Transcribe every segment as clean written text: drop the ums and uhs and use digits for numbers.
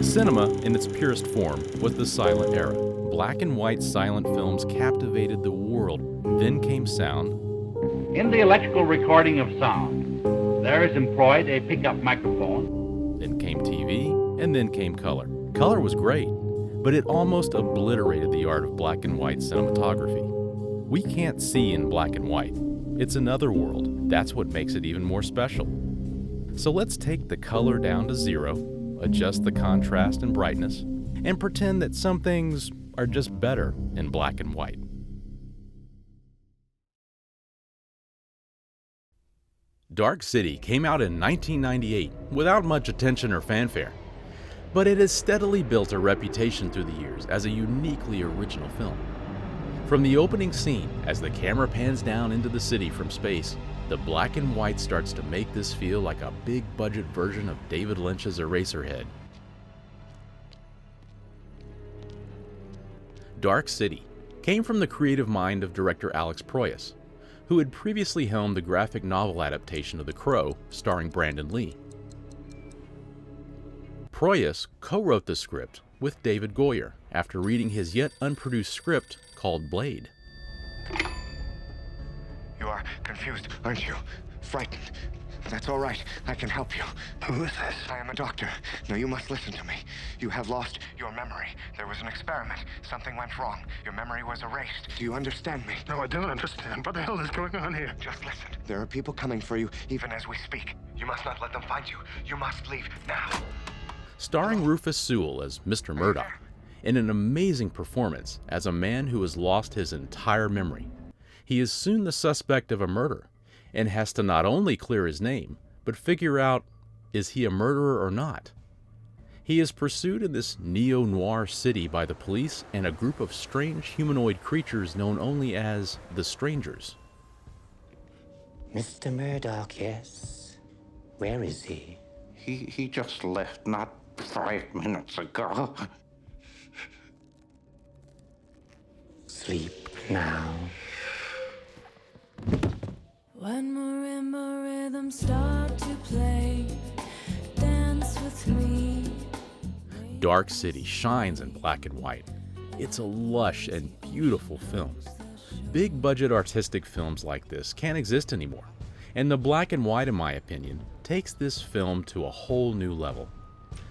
Cinema, in its purest form, was the silent era. Black and white silent films captivated the world. Then came sound. In the electrical recording of sound, there is employed a pickup microphone. Then came TV, and then came color. Color was great, but it almost obliterated the art of black and white cinematography. We can't see in black and white. It's another world. That's what makes it even more special. So let's take the color down to 0, adjust the contrast and brightness, and pretend that some things are just better in black and white. Dark City came out in 1998 without much attention or fanfare, but it has steadily built a reputation through the years as a uniquely original film. From the opening scene, as the camera pans down into the city from space, the black and white starts to make this feel like a big budget version of David Lynch's Eraserhead. Dark City came from the creative mind of director Alex Proyas, who had previously helmed the graphic novel adaptation of The Crow, starring Brandon Lee. Proyas co-wrote the script with David Goyer after reading his yet unproduced script called Blade. You are confused, aren't you? Frightened. That's all right. I can help you. Who is this? I am a doctor. Now you must listen to me. You have lost your memory. There was an experiment. Something went wrong. Your memory was erased. Do you understand me? No, I don't understand. What the hell is going on here? Just listen. There are people coming for you, even as we speak. You must not let them find you. You must leave now. Starring Rufus Sewell as Mr. Murdoch, in an amazing performance as a man who has lost his entire memory. He is soon the suspect of a murder, and has to not only clear his name, but figure out, is he a murderer or not? He is pursued in this neo-noir city by the police and a group of strange humanoid creatures known only as the Strangers. Mr. Murdoch, yes. Where is he? He just left not 5 minutes ago. Sleep now. When marimba rhythms start to play, dance with me. Dark City shines in black and white. It's a lush and beautiful film. Big budget artistic films like this can't exist anymore, and the black and white, in my opinion, takes this film to a whole new level.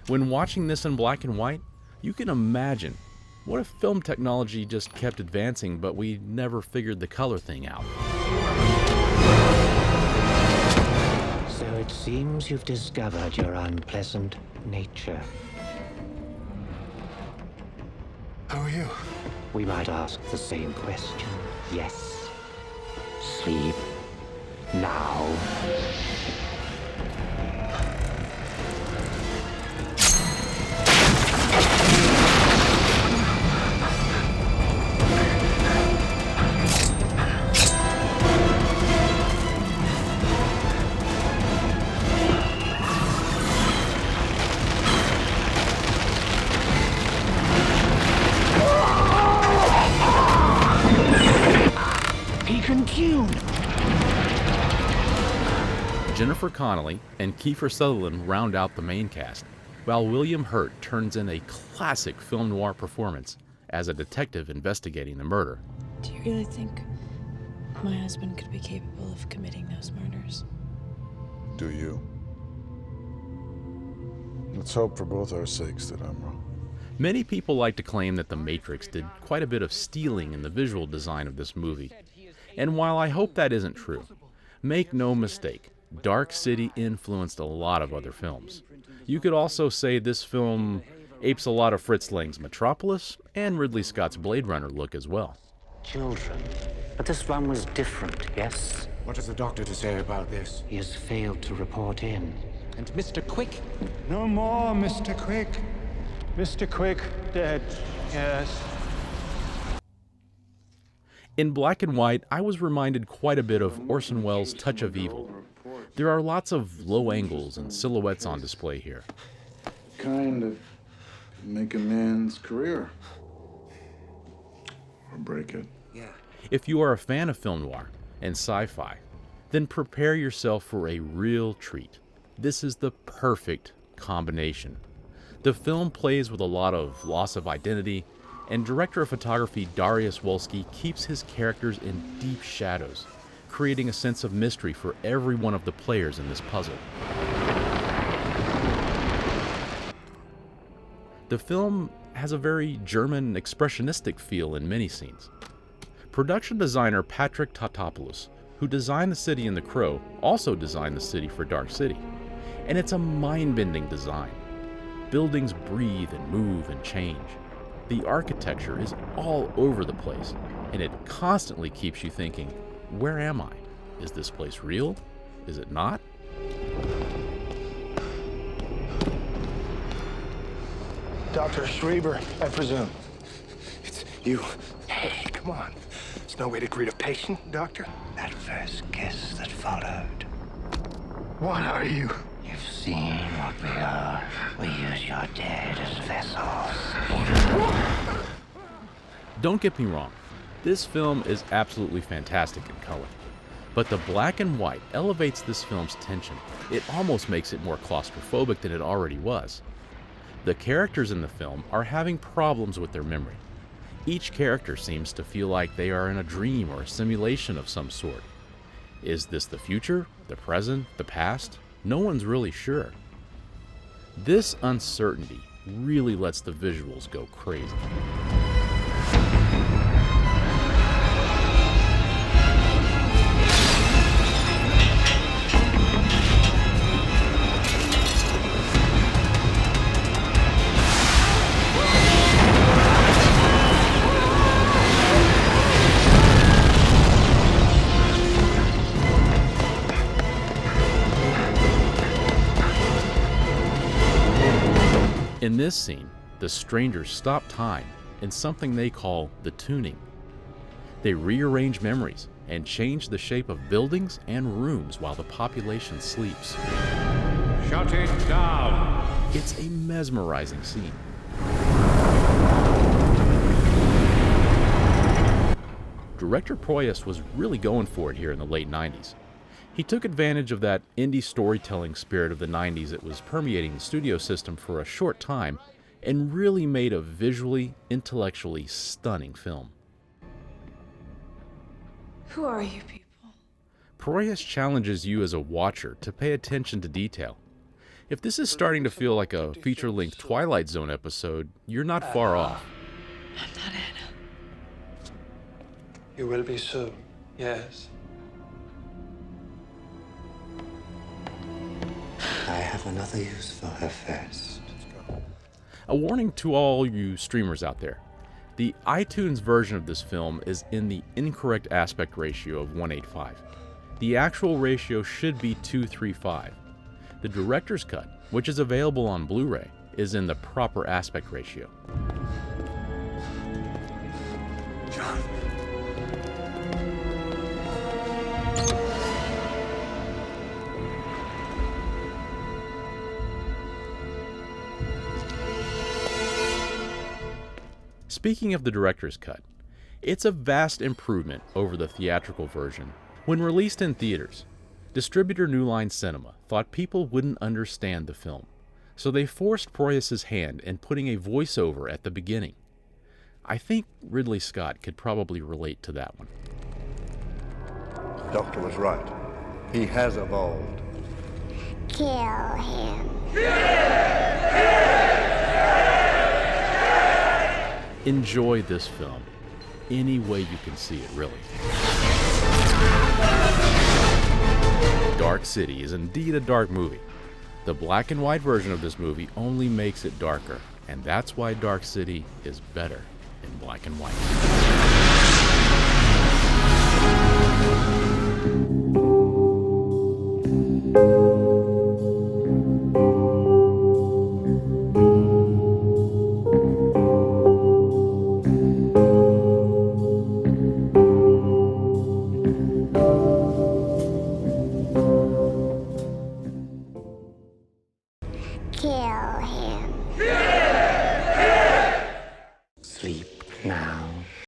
When watching this in black and white, you can imagine, what if film technology just kept advancing but we never figured the color thing out? So it seems you've discovered your unpleasant nature. Who are you? We might ask the same question. Yes. Sleep now. Jennifer Connelly and Kiefer Sutherland round out the main cast, while William Hurt turns in a classic film noir performance as a detective investigating the murder. Do you really think my husband could be capable of committing those murders? Do you? Let's hope for both our sakes that I'm wrong. Many people like to claim that The Matrix did quite a bit of stealing in the visual design of this movie. And while I hope that isn't true, make no mistake, Dark City influenced a lot of other films. You could also say this film apes a lot of Fritz Lang's Metropolis and Ridley Scott's Blade Runner look as well. Children. But this one was different, yes? What has the doctor to say about this? He has failed to report in. And Mr. Quick? No more, Mr. Quick. Mr. Quick, dead. Yes. In black and white, I was reminded quite a bit of Orson Welles' Touch of Evil. There are lots of low angles and silhouettes on display here. Kind of make a man's career. Or break it. Yeah. If you are a fan of film noir and sci-fi, then prepare yourself for a real treat. This is the perfect combination. The film plays with a lot of loss of identity, and director of photography Dariusz Wolski keeps his characters in deep shadows, creating a sense of mystery for every one of the players in this puzzle. The film has a very German expressionistic feel in many scenes. Production designer Patrick Tatopoulos, who designed the city in The Crow, also designed the city for Dark City, and it's a mind-bending design. Buildings breathe and move and change. The architecture is all over the place, and it constantly keeps you thinking, where am I? Is this place real? Is it not? Dr. Schreiber, I presume. It's you. Hey, come on. There's no way to greet a patient, Doctor. That first kiss that followed. What are you? You've seen what we are. We use your dead as vessels. Don't get me wrong, this film is absolutely fantastic in color. But the black and white elevates this film's tension. It almost makes it more claustrophobic than it already was. The characters in the film are having problems with their memory. Each character seems to feel like they are in a dream or a simulation of some sort. Is this the future, the present, the past? No one's really sure. This uncertainty really lets the visuals go crazy. In this scene, the strangers stop time in something they call the tuning. They rearrange memories and change the shape of buildings and rooms while the population sleeps. Shut it down! It's a mesmerizing scene. Director Proyas was really going for it here in the late 90s. He took advantage of that indie storytelling spirit of the 90s that was permeating the studio system for a short time and really made a visually, intellectually stunning film. Who are you people? Proyas challenges you as a watcher to pay attention to detail. If this is starting to feel like a feature-length Twilight Zone episode, you're not far off. I'm not Anna. You will be soon, yes. I have another use for her first. A warning to all you streamers out there. The iTunes version of this film is in the incorrect aspect ratio of 1:8:5. The actual ratio should be 2:3:5. The director's cut, which is available on Blu-ray, is in the proper aspect ratio. John. Speaking of the director's cut, it's a vast improvement over the theatrical version. When released in theaters, distributor New Line Cinema thought people wouldn't understand the film, so they forced Proyas' hand in putting a voiceover at the beginning. I think Ridley Scott could probably relate to that one. The doctor was right. He has evolved. Kill him. Enjoy this film any way you can see it, really. Dark City is indeed a dark movie. The black and white version of this movie only makes it darker, and that's why Dark City is better in black and white.